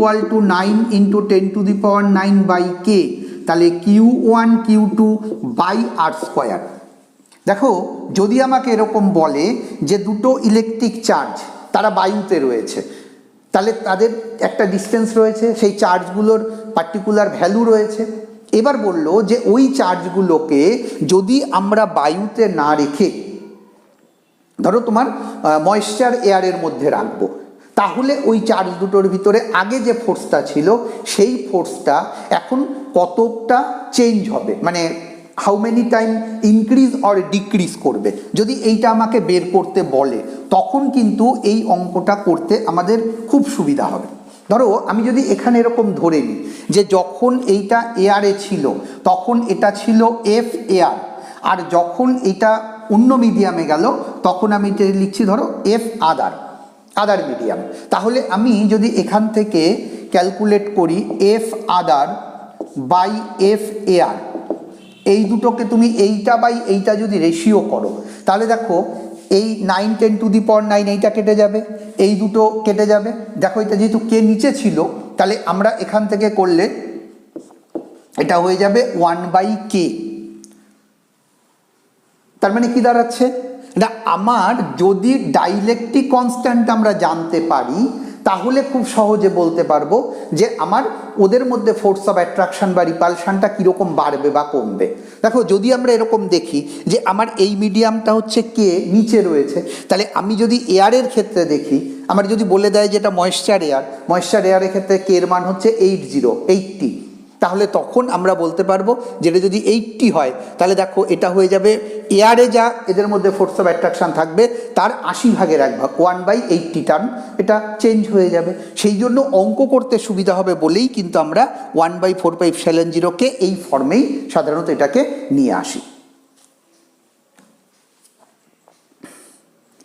9 × 10⁹ K, তাহলে Q1 Q2 by R square. দেখো যদি আমাকে এরকম বলে যে দুটো ইলেকট্রিক চার্জ তারা বায়ুতে রয়েছে, তাহলে তাদের একটা ডিস্টেন্স রয়েছে, সেই চার্জগুলোর পার্টিকুলার ভ্যালু রয়েছে, এবার বললো যে ওই চার্জগুলোকে যদি আমরা বায়ুতে না রেখে ধরো তোমার ময়েশ্চার এয়ারের মধ্যে রাখবো, তাহলে ওই চার্জ দুটোর ভিতরে আগে যে ফোর্সটা ছিল সেই ফোর্সটা এখন কতটা চেঞ্জ হবে, মানে how many time increase or decrease করবে, যদি এইটা আমাকে বের করতে বলে তখন কিন্তু এই অঙ্কটা করতে আমাদের খুব সুবিধা হবে। ধরো আমি যদি এখানে এরকম ধরে নিই যে যখন এইটা এয়ারে ছিল তখন এটা ছিল এফ এয়ার, আর যখন এটা অন্য মিডিয়ামে গেল তখন আমি এটা লিখছি ধরো এফ আদার মিডিয়াম। তাহলে আমি যদি এখান থেকে ক্যালকুলেট করি F other by F air, এই দুটোকে তুমি এইটা বাই এইটা যদি রেশিও করো তাহলে দেখো এই 9 × 10⁹ এইটা কেটে যাবে, এই দুটো কেটে যাবে, দেখো এটা যেহেতু কে নিচে ছিল তাহলে আমরা এখান থেকে করলে এটা হয়ে যাবে 1/K। তার মানে কি দাঁড়াচ্ছে না, আমার যদি ডাইলেকট্রিক কনস্ট্যান্ট আমরা জানতে পারি তাহলে খুব সহজে বলতে পারবো যে আমার ওদের মধ্যে ফোর্স অফ অ্যাট্রাকশন বা রিপালশনটা কীরকম বাড়বে বা কমবে। দেখো যদি আমরা এরকম দেখি যে আমার এই মিডিয়ামটা হচ্ছে কে নিচে রয়েছে, তাহলে আমি যদি এয়ারের ক্ষেত্রে দেখি, আমার যদি বলে দেয় যে এটা ময়েশ্চার এয়ারের ক্ষেত্রে কে এর মান হচ্ছে 80, তাহলে তখন আমরা বলতে পারবো যেটা যদি 80 হয় তাহলে দেখো এটা হয়ে যাবে এয়ারে যা এদের মধ্যে ফোর্স অফ অ্যাট্রাকশন থাকবে তার 80/1 1/80 টার্ম এটা চেঞ্জ হয়ে যাবে। সেই জন্য অঙ্ক করতে সুবিধা হবে বলেই কিন্তু আমরা 1/4 ইপসাইলন জিরোকে এই ফর্মেই সাধারণত এটাকে নিয়ে আসি।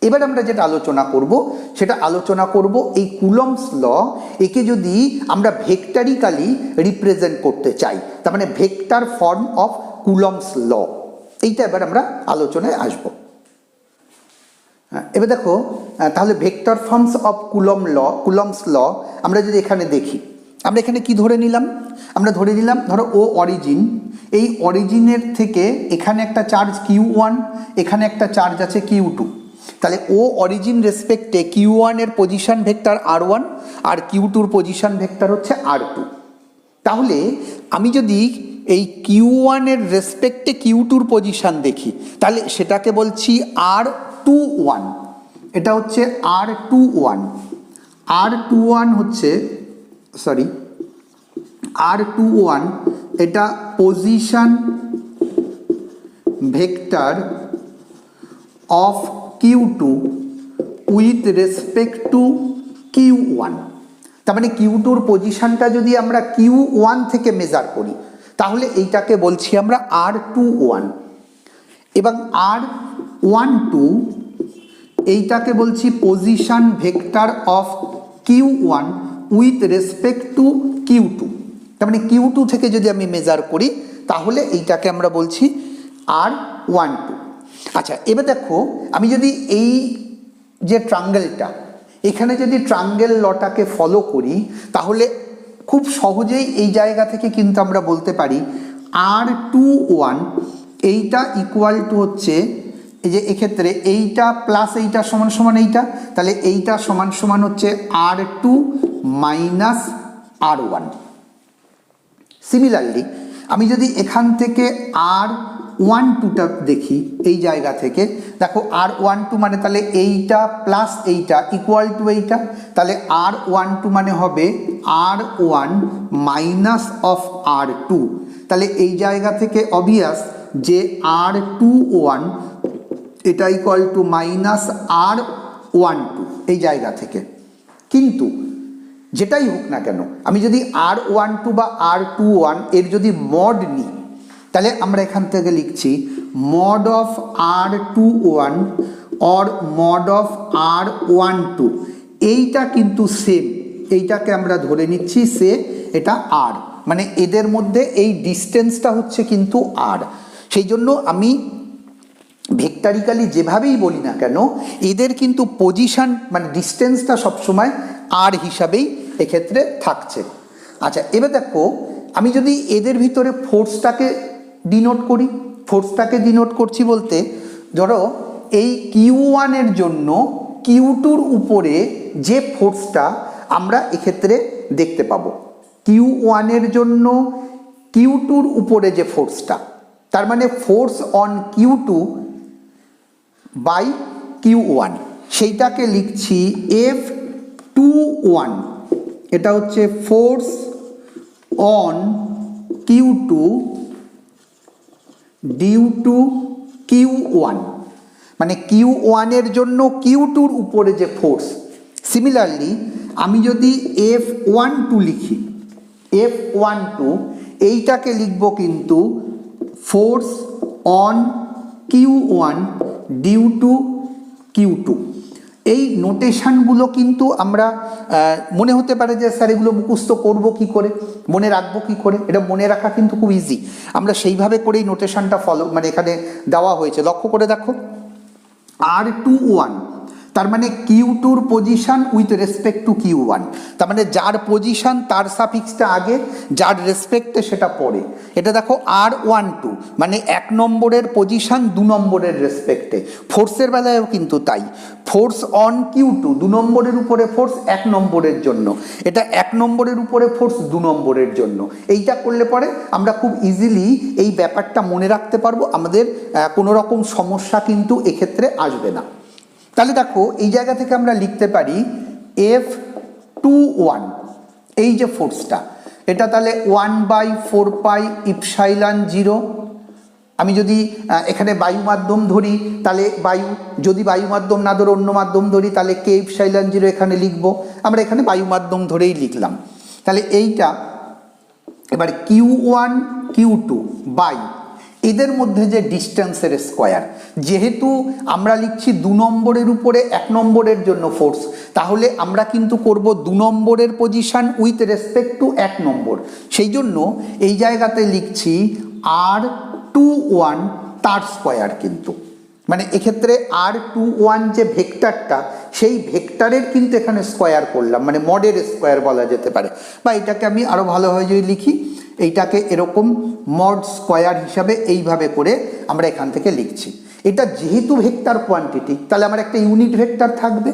এবার আমরা যেটা আলোচনা করব এই কুলমস ল, একে যদি আমরা ভেক্টরিক্যালি রিপ্রেজেন্ট করতে চাই, তার মানে vector form of Coulomb's law, এইটা এবার আমরা আলোচনায় আসব। এবার দেখো তাহলে vector forms of Coulomb's law আমরা যদি এখানে দেখি, আমরা এখানে কি ধরে নিলাম, আমরা ধরে নিলাম ধরো ও অরিজিন, এই অরিজিনের থেকে এখানে একটা চার্জ Q1, এখানে একটা চার্জ আছে Q2, তাহলে ও অরিজিন রেসপেক্টে Q1 এর পজিশন ভেক্টর R1 আর Q2 পজিশন ভেক্টর হচ্ছে R2। তাহলে আমি যদি এই Q1 এর রেসপেক্টে Q2 পজিশন দেখি তাহলে সেটাকে বলছি R21, এটা হচ্ছে R21, R21 হচ্ছে R21 এটা position vector of Q2 with respect to Q1। তার মানে Q2 পজিশনটা যদি আমরা Q1 থেকে মেজার করি তাহলে এইটাকে বলছি আমরা R21, এবং R12 এইটাকে বলছি position vector of Q1 with respect to Q2। তার মানে Q2 থেকে যদি আমি মেজার করি তাহলে এইটাকে আমরা বলছি R12। আচ্ছা, এবার দেখো আমি যদি এই যে ট্রাঙ্গেলটা, এখানে যদি ট্রাঙ্গেল লটাকে ফলো করি তাহলে খুব সহজেই এই জায়গা থেকে কিন্তু আমরা বলতে পারি R21 এইটা ইকুয়াল টু হচ্ছে এই যে এক্ষেত্রে এইটা প্লাস এইটা সমান সমান এইটা, তাহলে এইটা সমান সমান হচ্ছে R2 মাইনাস R1। সিমিলারলি আমি যদি এখান থেকে R12টা দেখি এই জায়গা থেকে, দেখো R12 মানে তাহলে এইটা প্লাস এইটা ইকুয়াল টু এইটা, তাহলে R12 মানে হবে R1 মাইনাস অফ R2। তাহলে এই জায়গা থেকে অবভিয়াস যে R21 এটা ইকুয়াল টু মাইনাস R12 এই জায়গা থেকে। কিন্তু যেটাই হোক না কেন আমি যদি R12 বা R21 এর যদি মড নিই তাহলে আমরা এখান থেকে লিখছি mod of R21 or mod of R12, এইটা কিন্তু সেম, এইটাকে আমরা ধরে নিচ্ছি সে এটা R, মানে এদের মধ্যে এই ডিস্টেন্সটা হচ্ছে কিন্তু R। সেই জন্য আমি ভেক্টরিক্যালি যেভাবেই বলি না কেন এদের কিন্তু পজিশন মানে ডিস্টেন্সটা সবসময় R হিসাবেই এক্ষেত্রে থাকছে। আচ্ছা, এবার দেখো আমি যদি এদের ভিতরে ফোর্সটাকে ডিনোট করি, ফোর্সটাকে ডিনোট করছি বলতে ধরো এই Q1 এর জন্য Q2 উপরে যে ফোর্সটা আমরা এক্ষেত্রে দেখতে পাবো, Q1 এর জন্য Q2 উপরে যে ফোর্সটা, তার মানে force on Q2 by Q1, সেইটাকে লিখছি F21, এটা হচ্ছে force on Q2 due to Q1, মানে Q1 এর জন্য Q2 উপরে যে ফোর্স। সিমিলারলি আমি যদি F12 লিখি, F12 এইটাকে লিখব কিন্তু force on Q1 due to Q2। এই নোটেশনগুলো কিন্তু আমরা মনে হতে পারে যে স্যার এগুলো মুখস্থ করবো কি করে, মনে রাখবো কি করে, এটা মনে রাখা কিন্তু খুব ইজি। আমরা সেইভাবে করেই নোটেশনটা ফলো মানে এখানে দেওয়া হয়েছে, লক্ষ্য করে দেখো R21 তার মানে Q2 position with respect to Q1, তার মানে যার পজিশন তার সাফিক্সটা আগে, যার রেসপেক্টে সেটা পরে। এটা দেখো R12 মানে 1 নম্বরের পজিশন 2 নম্বরের রেসপেক্টে, ফোর্সের বেলায়ও কিন্তু তাই, ফোর্স অন Q2 2 নম্বরের উপরে ফোর্স 1 নম্বরের জন্য, এটা 1 নম্বরের উপরে ফোর্স 2 নম্বরের জন্য। এইটা করলে পরে আমরা খুব ইজিলি এই ব্যাপারটা মনে রাখতে পারবো, আমাদের কোনো রকম সমস্যা কিন্তু এক্ষেত্রে আসবে না। তাহলে দেখো এই জায়গা থেকে আমরা লিখতে পারি F21 এই যে ফোর্সটা, এটা তাহলে 1/4 পাই ইপসাইলন 0। আমি যদি এখানে বায়ু মাধ্যম ধরি তাহলে বায়ু, যদি বায়ু মাধ্যম না ধরে অন্য মাধ্যম ধরি তাহলে K ইপসাইলন 0 এখানে লিখবো, আমরা এখানে বায়ু মাধ্যম ধরেই লিখলাম। তাহলে এইটা এবার Q1 Q2 বাই এদের মধ্যে যে ডিস্টেন্সের স্কোয়ার, যেহেতু আমরা লিখছি 2 নম্বরের উপরে 1 নম্বরের জন্য ফোর্স, তাহলে আমরা কিন্তু করব 2 নম্বরের পজিশন উইথ রেসপেক্ট টু 1 নম্বর, সেই জন্য এই জায়গাতে লিখছি R21 তার স্কোয়ার। কিন্তু মানে এক্ষেত্রে R21 যে ভেক্টরটা সেই ভেক্টরের কিন্তু এখানে স্কোয়ার করলাম, মানে মডের স্কোয়ার বলা যেতে পারে, বা এটাকে আমি আরও ভালোভাবে যদি লিখি এইটাকে এরকম মড স্কোয়ার হিসাবে এইভাবে করে আমরা এখান থেকে লিখছি। এটা যেহেতু ভেক্টর কোয়ান্টিটি তাহলে আমার একটা ইউনিট ভেক্টর থাকবে।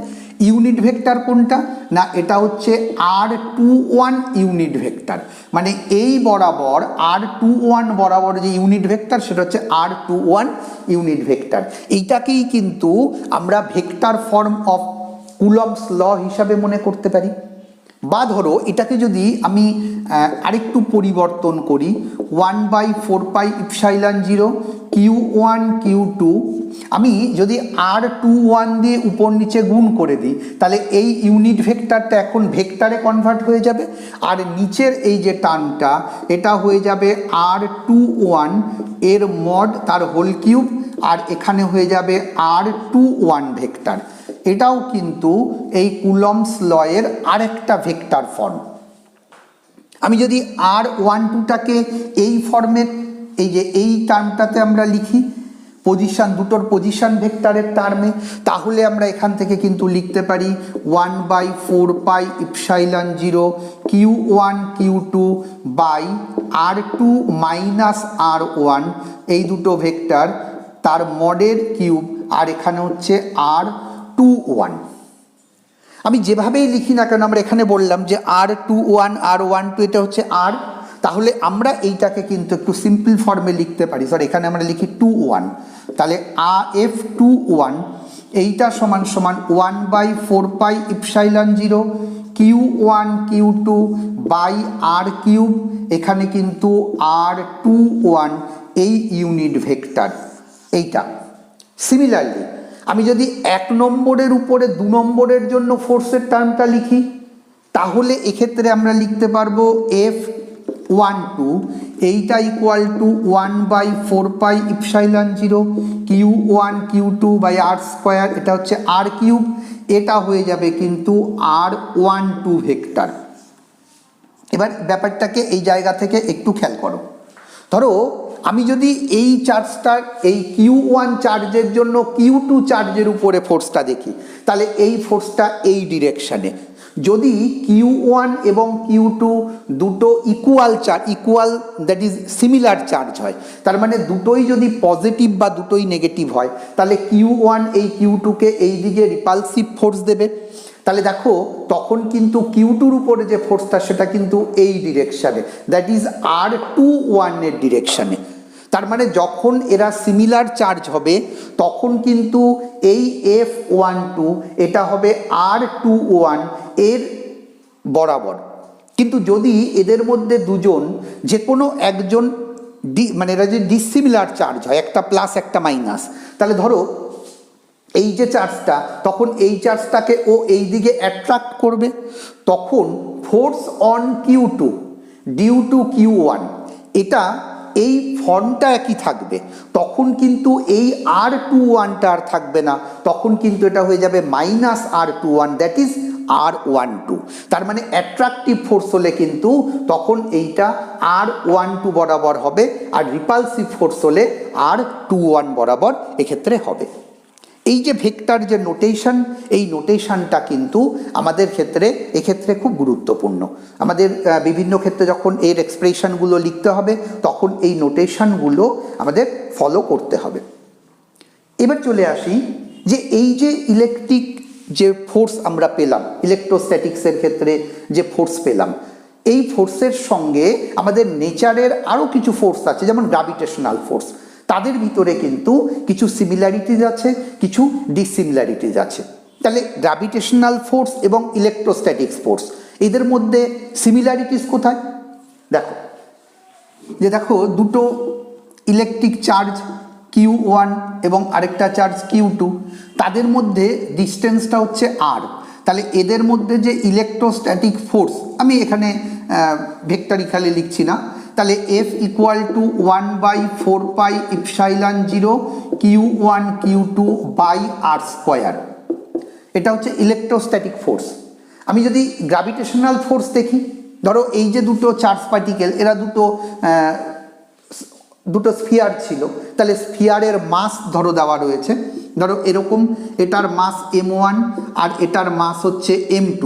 ইউনিট ভেক্টর কোনটা না, এটা হচ্ছে R21 ইউনিট ভেক্টর, মানে এই বরাবর R21 বরাবর যে ইউনিট ভেক্টর সেটা হচ্ছে R21 ইউনিট ভেক্টর। এইটাকেই কিন্তু আমরা vector form of Coulomb's law হিসাবে মনে করতে পারি। বা ধরো এটাকে যদি আমি আরেকটু পরিবর্তন করি, 1/4πε0 Q1 Q2, আমি যদি R21 দিয়ে উপর নিচে গুণ করে দিই তাহলে এই ইউনিট ভেক্টরটা এখন ভেক্টরে কনভার্ট হয়ে যাবে, আর নিচের এই যে টার্মটা এটা হয়ে যাবে R21 এর মড তার হোল কিউব, আর এখানে হয়ে যাবে R21 ভেক্টর। এটাও কিন্তু এই কুলম্বস লয়ের আরেকটা ভেক্টর ফর্ম। আমি যদি R12টাকে এই ফর্মের এই যে এই টার্মটাতে আমরা লিখি পজিশন, দুটোর পজিশন ভেক্টরের টার্মে, তাহলে আমরা এখান থেকে কিন্তু লিখতে পারি 1/4πε0 Q1 Q2 by R2 minus R1, এই দুটো ভেক্টর তার মডের কিউব, আর এখানে হচ্ছে R21। আমি যেভাবেই লিখি না কেন, আমরা এখানে বললাম যে R21 R12 এটা হচ্ছে R, তাহলে আমরা এইটাকে কিন্তু একটু সিম্পল ফর্মে লিখতে পারি। সরি, এখানে আমরা লিখি 21, তাহলে F21 এইটা সমান সমান 1/4πε0 Q1 Q2 by R cube, এখানে কিন্তু R21 এই ইউনিট ভেক্টর এইটা। সিমিলারলি আমি যদি 1 নম্বরের উপরে 2 নম্বরের জন্য ফোর্সের টার্মটা লিখি তাহলে এক্ষেত্রে আমরা লিখতে পারবো F12 এইটা equal to 1/4πε0 Q1 Q2 by R square, এটা হচ্ছে R কিউব, এটা হয়ে যাবে কিন্তু R12 ভেক্টর। এবার ব্যাপারটাকে এই জায়গা থেকে একটু খেয়াল করো। ধরো আমি যদি এই চার্জটার এই Q1 চার্জের জন্য Q2 চার্জের উপরে ফোর্সটা দেখি তাহলে এই ফোর্সটা এই ডিরেকশানে। যদি Q1 এবং Q2 দুটো equal that is similar charge হয়, তার মানে দুটোই যদি পজিটিভ বা দুটোই নেগেটিভ হয়, তাহলে Q1 এই Q2কে এই দিকে রিপালসিভ ফোর্স দেবে। তাহলে দেখো তখন কিন্তু Q2-র উপরে যে ফোর্সটা সেটা কিন্তু এই ডিরেকশানে, দ্যাট ইজ R21 এর ডিরেকশানে। তার মানে যখন এরা সিমিলার চার্জ হবে তখন কিন্তু এই F12 এটা হবে R21 এর বরাবর। কিন্তু যদি এদের মধ্যে দুজন যে কোনো একজন মানে এরা যদি ডিসিমিলার চার্জ হয়, একটা প্লাস একটা মাইনাস, তাহলে ধরো এই যে চার্জটা, তখন এই চার্জটাকে ও এই দিকে অ্যাট্রাক্ট করবে, তখন force on Q2 due to Q1 এটা এই ফর্মটা একই থাকবে। তখন কিন্তু এই R21টা আর থাকবে না, তখন কিন্তু এটা হয়ে যাবে minus R21 that is R12। তার মানে অ্যাট্রাকটিভ ফোর্স হলে কিন্তু তখন এইটা R12 বরাবর হবে, আর রিপালসিভ ফোর্স হলে R21 বরাবর এক্ষেত্রে হবে। এই যে ভেক্টর যে নোটেশন, এই নোটেশনটা কিন্তু আমাদের ক্ষেত্রে এক্ষেত্রে খুব গুরুত্বপূর্ণ। আমাদের বিভিন্ন ক্ষেত্রে যখন এর এক্সপ্রেশনগুলো লিখতে হবে তখন এই নোটেশনগুলো আমাদের ফলো করতে হবে। এবার চলে আসি যে এই যে ইলেকট্রিক যে ফোর্স আমরা পেলাম, ইলেকট্রোস্ট্যাটিক্সের ক্ষেত্রে যে ফোর্স পেলাম, এই ফোর্সের সঙ্গে আমাদের নেচারের আরও কিছু ফোর্স আছে, যেমন গ্র্যাভিটেশনাল ফোর্স। তাদের ভিতরে কিন্তু কিছু সিমিলারিটিজ আছে, কিছু ডিসিমিলারিটিজ আছে। তাহলে গ্র্যাভিটেশনাল ফোর্স এবং ইলেকট্রোস্ট্যাটিক্স ফোর্স, এদের মধ্যে সিমিলারিটিস কোথায়? দেখো দুটো ইলেকট্রিক চার্জ Q1 এবং আরেকটা চার্জ Q2, তাদের মধ্যে ডিস্টেন্সটা হচ্ছে R। তাহলে এদের মধ্যে যে ইলেকট্রোস্ট্যাটিক ফোর্স, আমি এখানে ভেক্টরিক্যালি লিখছি না, তাহলে F equal to 1/4πε0 Q1 Q2 by R square, এটা হচ্ছে ইলেকট্রোস্ট্যাটিক ফোর্স। আমি যদি গ্র্যাভিটেশনাল ফোর্স দেখি, ধরো এই যে দুটো চার্জ পার্টিকেল, এরা দুটো দুটো স্ফিয়ার ছিল, তাহলে স্ফিয়ারের মাস ধরো দেওয়া রয়েছে, ধরো এরকম, এটার মাস m1 আর এটার মাস হচ্ছে m2,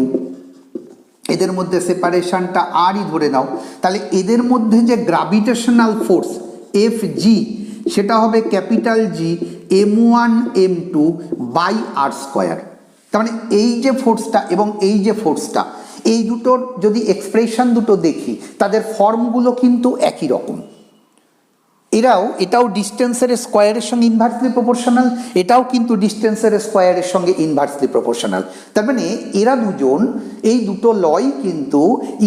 এদের মধ্যে সেপারেশনটা আরই ধরে নাও, তাহলে এদের মধ্যে যে গ্র্যাভিটেশনাল ফোর্স Fg সেটা হবে capital G m1 m2 by R square. তার মানে এই যে ফোর্সটা এবং এই যে ফোর্সটা, এই দুটোর যদি এক্সপ্রেশন দুটো দেখি তাদের ফর্মগুলো কিন্তু একই রকম। এটাও ডিস্টেন্সের স্কোয়ারের সঙ্গে ইনভার্সলি প্রপোর্শনাল, এটাও কিন্তু ডিস্টেন্সের স্কোয়ারের সঙ্গে ইনভার্সলি প্রপোর্শনাল। তার মানে এরা দুজন, এই দুটো লই কিন্তু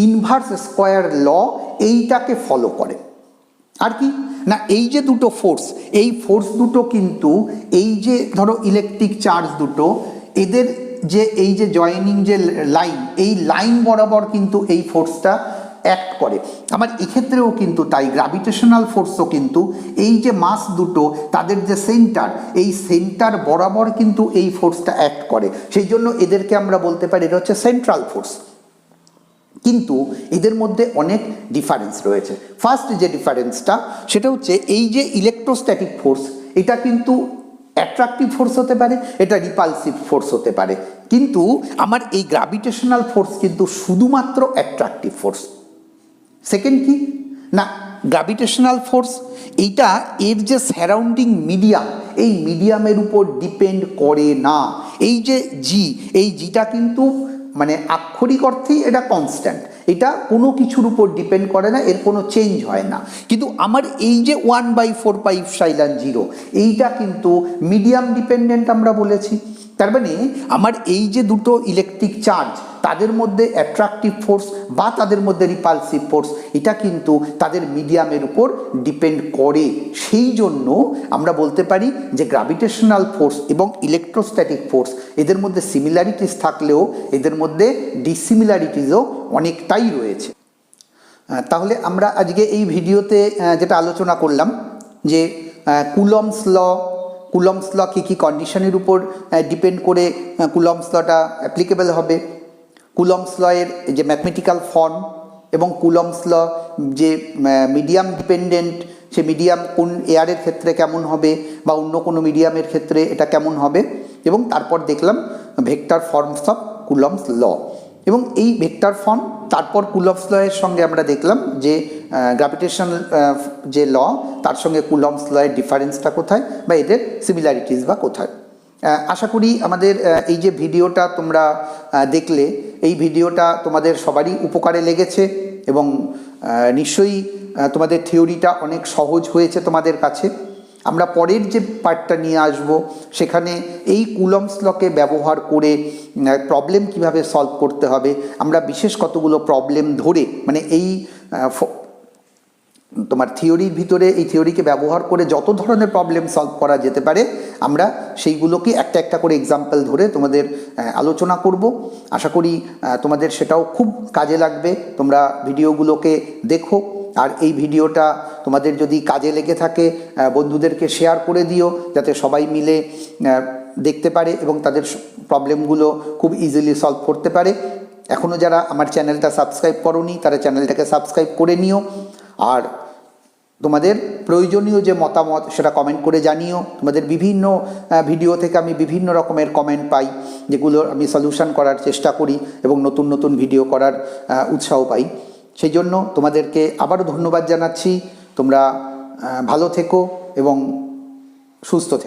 ইনভার্স স্কোয়ার ল এইটাকে ফলো করে। আর কি না, এই যে দুটো ফোর্স, এই ফোর্স দুটো কিন্তু এই যে ধরো ইলেকট্রিক চার্জ দুটো, এদের যে এই যে জয়েনিং যে লাইন, এই লাইন বরাবর কিন্তু এই ফোর্সটা অ্যাক্ট করে। আমার এক্ষেত্রেও কিন্তু তাই গ্র্যাভিটেশনাল ফোর্সও কিন্তু এই যে মাস দুটো তাদের যে সেন্টার, এই সেন্টার বরাবর কিন্তু এই ফোর্সটা অ্যাক্ট করে, সেই জন্য এদেরকে আমরা বলতে পারি এটা হচ্ছে সেন্ট্রাল ফোর্স। কিন্তু এদের মধ্যে অনেক ডিফারেন্স রয়েছে। ফার্স্ট যে ডিফারেন্সটা সেটা হচ্ছে এই যে ইলেকট্রোস্ট্যাটিক ফোর্স, এটা কিন্তু অ্যাট্রাকটিভ ফোর্স হতে পারে, এটা রিপালসিভ ফোর্স হতে পারে, কিন্তু আমার এই গ্র্যাভিটেশনাল ফোর্স কিন্তু শুধুমাত্র অ্যাট্রাকটিভ ফোর্স। সেকেন্ড কি না, গ্র্যাভিটেশনাল ফোর্স এইটা এর যে সারাউন্ডিং মিডিয়াম, এই মিডিয়ামের উপর ডিপেন্ড করে না। এই যে জি, এই জিটা কিন্তু মানে আক্ষরিক অর্থেই এটা কনস্ট্যান্ট, এটা কোনো কিছুর উপর ডিপেন্ড করে না, এর কোনো চেঞ্জ হয় না। কিন্তু আমার এই যে 1/4πε0 এইটা কিন্তু মিডিয়াম ডিপেন্ডেন্ট আমরা বলেছি। তার মানে আমার এই যে দুটো ইলেকট্রিক চার্জ, তাদের মধ্যে অ্যাট্রাকটিভ ফোর্স বা তাদের মধ্যে রিপালসিভ ফোর্স, এটা কিন্তু তাদের মিডিয়ামের উপর ডিপেন্ড করে। সেই জন্য আমরা বলতে পারি যে গ্র্যাভিটেশনাল ফোর্স এবং ইলেকট্রোস্ট্যাটিক ফোর্স, এদের মধ্যে সিমিলারিটিস থাকলেও এদের মধ্যে ডিসিমিলারিটিসও অনেকটাই রয়েছে। তাহলে আমরা আজকে এই ভিডিওতে যেটা আলোচনা করলাম যে কুলম্বস ল কী কী কন্ডিশনের উপর ডিপেন্ড করে কুলম্বস লটা অ্যাপ্লিকেবল হবে, কুলম্বস লয়ের যে ম্যাথমেটিক্যাল ফর্ম এবং কুলম্বস ল যে মিডিয়াম ডিপেন্ডেন্ট, সে মিডিয়াম কোন এয়ারের ক্ষেত্রে কেমন হবে বা অন্য কোনো মিডিয়ামের ক্ষেত্রে এটা কেমন হবে, এবং তারপর দেখলাম vector forms of Coulomb's law. এবং এই ভেক্টর ফর্ম তারপর কুলম্বস লয়ের সঙ্গে আমরা দেখলাম যে গ্র্যাভিটেশনাল যে ল তার সঙ্গে কুলম্বস লয়ের ডিফারেন্সটা কোথায় বা এদের সিমিলারিটিস বা কোথায়। আশা করি আমাদের এই যে ভিডিওটা তোমরা দেখলে, এই ভিডিওটা তোমাদের সবারই উপকারে লেগেছে এবং নিশ্চয়ই তোমাদের থিওরিটা অনেক সহজ হয়েছে তোমাদের কাছে। আমরা পরের যে পার্টটা নিয়ে আসব সেখানে এই কুলম্বস লকে ব্যবহার করে প্রবলেম কিভাবে সলভ করতে হবে, আমরা বিশেষ কতগুলো প্রবলেম ধরে, মানে এই তোমার থিওরির ভিতরে এই থিওরিকে ব্যবহার করে যত ধরনের প্রবলেম সলভ করা যেতে পারে আমরা সেইগুলোকে একটা একটা করে এক্সাম্পল ধরে তোমাদের আলোচনা করব। আশা করি তোমাদের সেটাও খুব কাজে লাগবে। তোমরা ভিডিওগুলোকে দেখো, আর এই ভিডিওটা তোমাদের যদি কাজে লেগে থাকে বন্ধুদেরকে শেয়ার করে দিও, যাতে সবাই মিলে দেখতে পারে এবং তাদের প্রবলেমগুলো খুব ইজিলি সলভ করতে পারে। এখনও যারা আমার চ্যানেলটা সাবস্ক্রাইব করোনি তারা চ্যানেলটাকে সাবস্ক্রাইব করে নিও, আর তোমাদের প্রয়োজনীয় যে মতামত সেটা কমেন্ট করে জানিও। তোমাদের বিভিন্ন ভিডিও থেকে আমি বিভিন্ন রকমের কমেন্ট পাই, যেগুলো আমি সলিউশন করার চেষ্টা করি এবং নতুন নতুন ভিডিও করার উৎসাহ পাই। সেই জন্য তোমাদেরকে আবারও ধন্যবাদ জানাচ্ছি। তোমরা ভালো থেকো এবং সুস্থ থেকো।